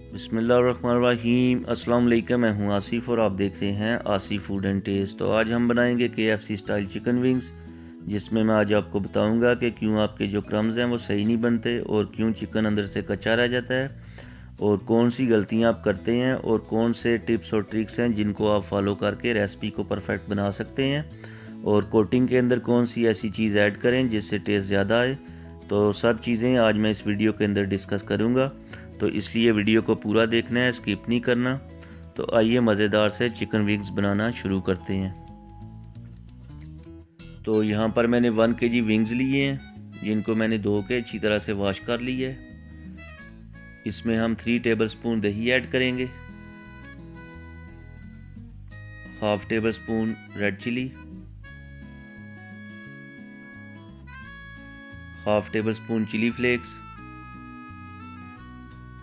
बिस्मिल्लाहिर्रहमानिर्रहीम। अस्सलाम वालेकुम। मैं हूं आसिफ और आप देख रहे हैं आसिफ फूड एंड टेस्ट। तो आज हम बनाएंगे KFC स्टाइल चिकन विंग्स, जिसमें मैं आज आपको बताऊंगा कि क्यों आपके जो क्रम्स हैं वो सही नहीं बनते और क्यों चिकन अंदर से कच्चा रह जाता है और कौन सी गलतियां आप करते हैं और कौन से टिप्स और ट्रिक्स हैं जिनको आप फॉलो करके रेसिपी को परफेक्ट बना सकते हैं और कोटिंग के अंदर कौन सी ऐसी चीज़ ऐड करें जिससे टेस्ट ज़्यादा आए। तो सब चीज़ें आज मैं इस वीडियो के अंदर डिस्कस करूँगा, तो इसलिए वीडियो को पूरा देखना है, स्किप नहीं करना। तो आइए मज़ेदार से चिकन विंग्स बनाना शुरू करते हैं। तो यहाँ पर मैंने 1 kg विंग्स लिए हैं जिनको मैंने धो के अच्छी तरह से वॉश कर लिया है। इसमें हम 3 टेबलस्पून दही ऐड करेंगे, half tablespoon red chilli, half tablespoon chilli flakes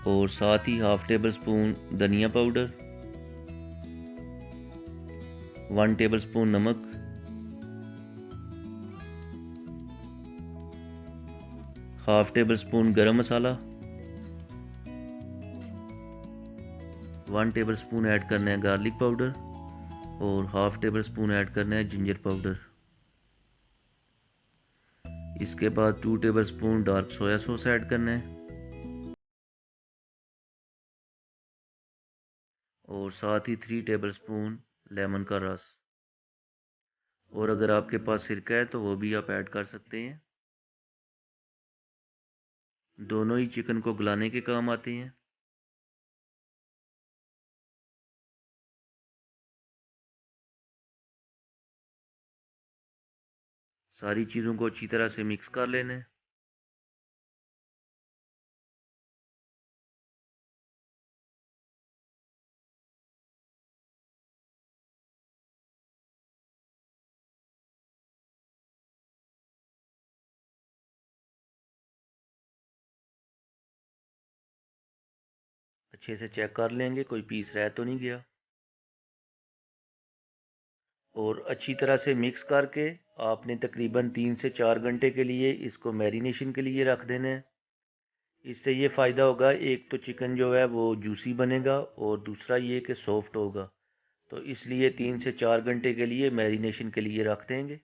और साथ ही हाफ टेबल स्पून धनिया पाउडर, 1 टेबल स्पून नमक, half tablespoon garam masala, 1 tablespoon add करना है गार्लिक पाउडर और हाफ टेबल स्पून ऐड करना है जिंजर पाउडर। इसके बाद 2 tablespoon dark soya sauce add करना है और साथ ही 3 टेबल स्पून लेमन का रस, और अगर आपके पास सिरका है तो वो भी आप ऐड कर सकते हैं। दोनों ही चिकन को गलाने के काम आते हैं। सारी चीज़ों को अच्छी तरह से मिक्स कर लेना है। अच्छे से चेक कर लेंगे कोई पीस रह तो नहीं गया, और अच्छी तरह से मिक्स करके आपने तकरीबन 3 से 4 घंटे के लिए इसको मैरिनेशन के लिए रख देना है। इससे ये फ़ायदा होगा, एक तो चिकन जो है वो जूसी बनेगा और दूसरा ये कि सॉफ्ट होगा। तो इसलिए 3 से 4 घंटे के लिए मैरिनेशन के लिए रख देंगे।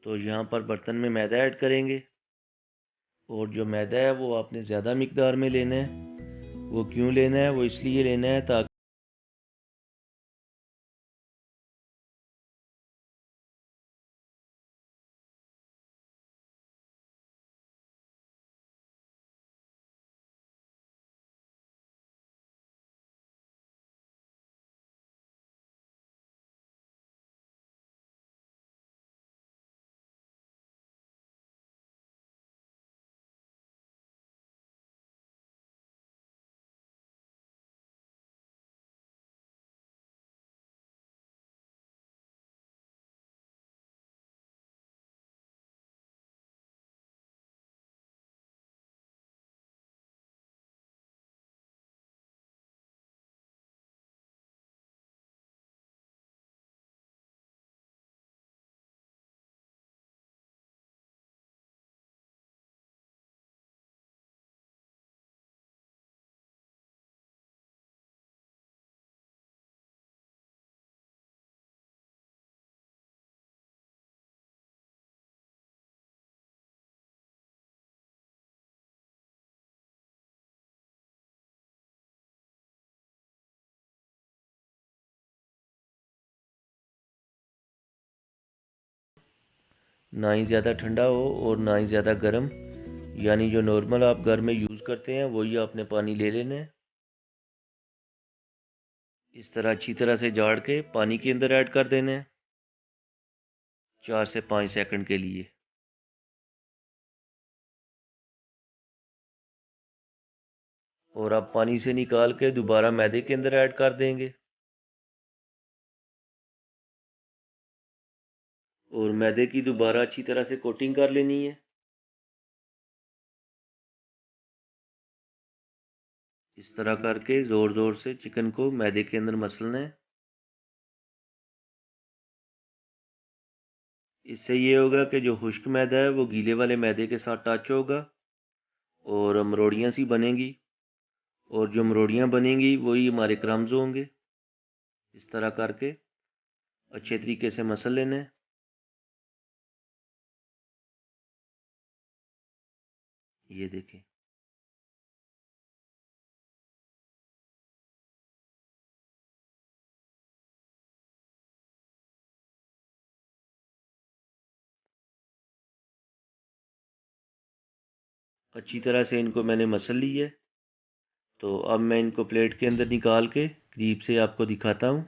तो यहाँ पर बर्तन में मैदा ऐड करेंगे, और जो मैदा है वो आपने ज़्यादा मिकदार में लेना है। वो क्यों लेना है? वो इसलिए लेना है ताकि ना ही ज़्यादा ठंडा हो और ना ही ज़्यादा गर्म, यानी जो नॉर्मल आप घर में यूज़ करते हैं वही आपने पानी ले लेना है। इस तरह अच्छी तरह से झाड़ के पानी के अंदर ऐड कर देना है 4 से 5 सेकंड के लिए। और अब पानी से निकाल के दोबारा मैदे के अंदर ऐड कर देंगे, और मैदे की दोबारा अच्छी तरह से कोटिंग कर लेनी है। इस तरह करके ज़ोर ज़ोर से चिकन को मैदे के अंदर मसलना है। इससे ये होगा कि जो खुश्क मैदा है वो गीले वाले मैदे के साथ टच होगा और मरोड़ियाँ सी बनेंगी, और जो मरोड़ियाँ बनेंगी वही हमारे क्रम्स होंगे। इस तरह करके अच्छे तरीके से मसल लेना है। ये देखें, अच्छी तरह से इनको मैंने मसल ली है। तो अब मैं इनको प्लेट के अंदर निकाल के करीब से आपको दिखाता हूँ।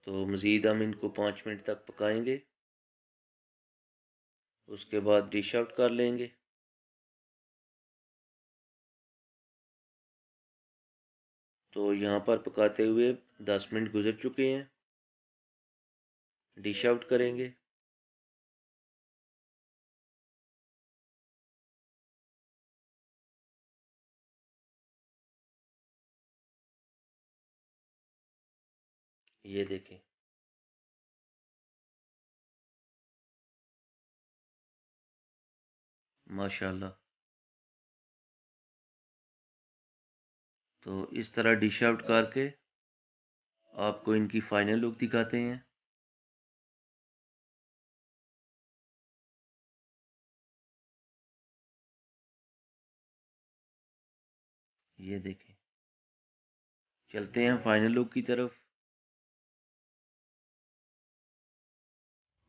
तो मज़ीद हम इनको 5 मिनट तक पकाएंगे। उसके बाद डिश आउट कर लेंगे। तो यहाँ पर पकाते हुए 10 मिनट गुजर चुके हैं। डिश आउट करेंगे। ये देखें, माशाल्लाह। तो इस तरह डिश आउट करके आपको इनकी फाइनल लुक दिखाते हैं। ये देखें, चलते हैं फाइनल लुक की तरफ।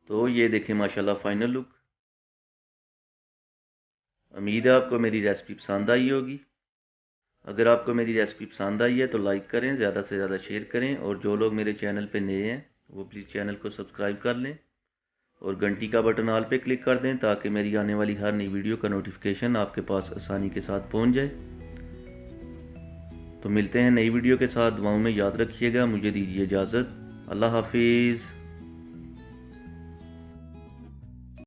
तो ये देखें माशाल्लाह फाइनल लुक। उम्मीद है आपको मेरी रेसिपी पसंद आई होगी। अगर आपको मेरी रेसिपी पसंद आई है तो लाइक करें, ज़्यादा से ज़्यादा शेयर करें, और जो लोग मेरे चैनल पे नए हैं वो प्लीज़ चैनल को सब्सक्राइब कर लें और घंटी का बटन ऑल पे क्लिक कर दें ताकि मेरी आने वाली हर नई वीडियो का नोटिफिकेशन आपके पास आसानी के साथ पहुंच जाए। तो मिलते हैं नई वीडियो के साथ। दुआओं में याद रखिएगा। मुझे दीजिए इजाज़त। अल्लाह हाफिज़।